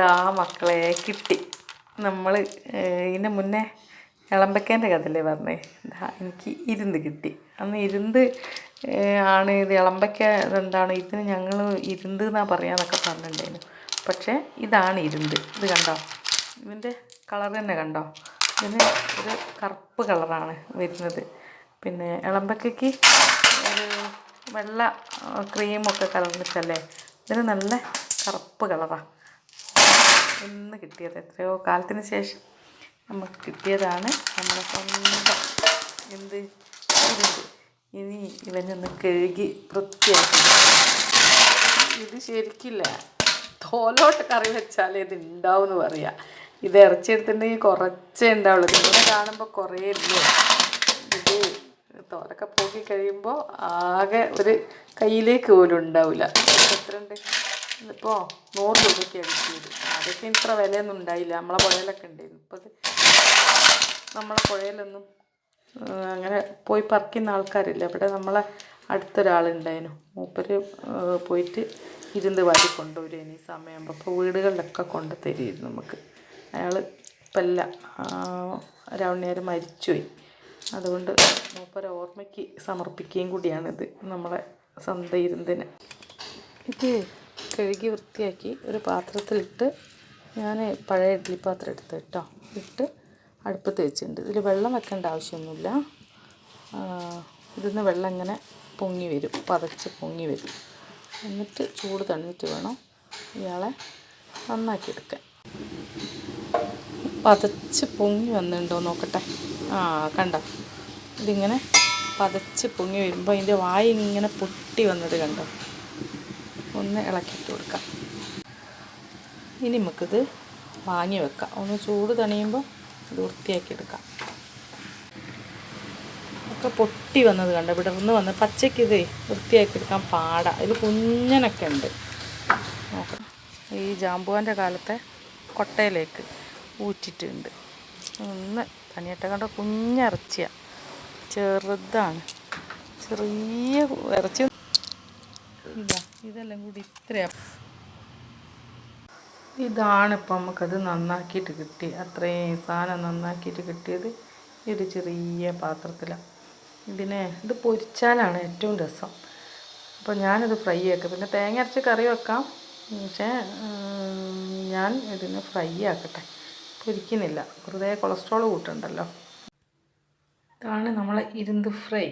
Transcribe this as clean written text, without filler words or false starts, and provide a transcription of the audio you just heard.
ആ മക്കളെ കിട്ടി. നമ്മൾ ഇതിന് മുന്നേ ഇളമ്പക്കേൻ്റെ കഥല്ലേ പറഞ്ഞേ, എനിക്ക് ഇരുന്ന് കിട്ടി. അന്ന് ഇരുന്ന് ആണ് ഇത് ഇളമ്പക്ക എന്താണ് ഇതിന് ഞങ്ങൾ ഇരുന്ന് എന്നാണ് പറയാന്നൊക്കെ പറഞ്ഞിട്ടുണ്ടായിരുന്നു. പക്ഷേ ഇതാണ് ഇരുന്ന്. ഇത് കണ്ടോ, ഇതിൻ്റെ കളർ തന്നെ കണ്ടോ, ഇതിന് ഒരു കറുപ്പ് കളറാണ് വരുന്നത്. പിന്നെ ഇളമ്പക്കയ്ക്ക് ഒരു വെള്ള ക്രീമൊക്കെ കലർന്നിട്ടല്ലേ, ഇതിന് നല്ല കറുപ്പ് കളറാണ്. ഇന്ന് കിട്ടിയത്, എത്രയോ കാലത്തിന് ശേഷം നമുക്ക് കിട്ടിയതാണ് നമ്മളെ സ്വന്തം എന്ത് ഇരുന്ന്. ഇനി ഇവനൊന്ന് കഴുകി വൃത്തിയാക്കി. ഇത് ശരിക്കില്ല, തോലോട്ട് കറി വെച്ചാലേ ഇത് ഉണ്ടാവും എന്ന് പറയാം. ഇത് ഇറച്ചിയെടുത്തിട്ടുണ്ടെങ്കിൽ കുറച്ചേ ഉണ്ടാവുള്ളൂ. ഇതിങ്ങനെ കാണുമ്പോൾ കുറേ ഇല്ലേ. ഇത് തോലൊക്കെ പോക്കി കഴിയുമ്പോൾ ആകെ ഒരു കയ്യിലേക്ക് പോലും ഉണ്ടാവില്ല. എത്ര ഉണ്ട് ഇതിപ്പോൾ 100 രൂപയ്ക്കാണ് കിട്ടിയത്. അതൊക്കെ ഇത്ര വിലയൊന്നും ഉണ്ടായില്ല, നമ്മളെ പുഴയിലൊക്കെ ഉണ്ടായിരുന്നു. ഇപ്പോൾ അത് നമ്മളെ പുഴയിലൊന്നും അങ്ങനെ പോയി പറിക്കുന്ന ആൾക്കാരില്ല. ഇവിടെ നമ്മളെ അടുത്തൊരാളുണ്ടായിരുന്നു, മൂപ്പര് പോയിട്ട് ഇരുന്ന് വാരി കൊണ്ടുവരും ഈ സമയമാകുമ്പോൾ. അപ്പോൾ വീടുകളിലൊക്കെ കൊണ്ട് തരുമായിരുന്നു നമുക്ക്. അയാൾ ഇപ്പം അല്ല, രാവണേരം മരിച്ചുപോയി. അതുകൊണ്ട് മൂപ്പരെ ഓർമ്മയ്ക്ക് സമർപ്പിക്കുകയും കൂടിയാണിത്, നമ്മളെ സ്വന്തം ഇരുന്നിന്. ഇത് കഴുകി വൃത്തിയാക്കി ഒരു പാത്രത്തിലിട്ട്, ഞാൻ പഴയ ഇഡ്ഡലി പാത്രം എടുത്ത് കേട്ടോ, ഇട്ട് അടുപ്പത്ത് വെച്ചിട്ടുണ്ട്. ഇതിൽ വെള്ളം വെക്കേണ്ട ആവശ്യമൊന്നുമില്ല. ഇതിൽ നിന്ന് വെള്ളം ഇങ്ങനെ പൊങ്ങി വരും, പതച്ച് പൊങ്ങി വരും. എന്നിട്ട് ചൂട് തണിഞ്ഞിട്ട് വേണം ഇയാളെ നന്നാക്കിയെടുക്കാൻ. പതച്ച് പൊങ്ങി വന്നിട്ടുണ്ടോ നോക്കട്ടെ. കണ്ടോ, ഇതിങ്ങനെ പതച്ച് പൊങ്ങി വരുമ്പോൾ അതിൻ്റെ വായ ഇങ്ങനെ പൊട്ടി വന്നത് കണ്ടോ. ഒന്ന് ഇളക്കിയിട്ട് കൊടുക്കാം. ഇനി നമുക്കിത് വാങ്ങി വെക്കാം. ഒന്ന് ചൂട് തണിയുമ്പോൾ ഇത് വൃത്തിയാക്കിയെടുക്കാം. ഒക്കെ പൊട്ടി വന്നത് കണ്ടോ, വിടർന്ന് വന്ന്. പച്ചയ്ക്ക് ഇത് വൃത്തിയാക്കിയെടുക്കാൻ പാടാ. ഇതിൽ കുഞ്ഞനൊക്കെ ഉണ്ട്. നോക്കാം, ഈ ജാമ്പുവാൻ്റെ കാലത്തെ കൊട്ടയിലേക്ക് ഊറ്റിയിട്ടുണ്ട്. ഒന്ന് തനിയട്ട കണ്ടോ, കുഞ്ഞിറച്ചിയാണ്, ചെറുതാണ്, ചെറിയ ഇറച്ചി. ഇതെല്ലാം കൂടി ഇത്രയാണ്. ഇതാണിപ്പോൾ നമുക്കത് നന്നാക്കിയിട്ട് കിട്ടി. അത്രയും സാധനം നന്നാക്കിയിട്ട് കിട്ടിയത് ഒരു ചെറിയ പാത്രത്തിലാണ്. ഇത് പൊരിച്ചാലാണ് ഏറ്റവും രസം. അപ്പോൾ ഞാനിത് ഫ്രൈ ആക്കാം. പിന്നെ തേങ്ങ അരച്ച് കറി വെക്കാം, പക്ഷേ ഞാൻ ഇതിന് ഫ്രൈ ആക്കട്ടെ, പൊരിക്കുന്നില്ല. വെറുതെ കൊളസ്ട്രോൾ കൂട്ടുണ്ടല്ലോ. ഇതാണ് നമ്മളെ ഇരുന്ന് ഫ്രൈ.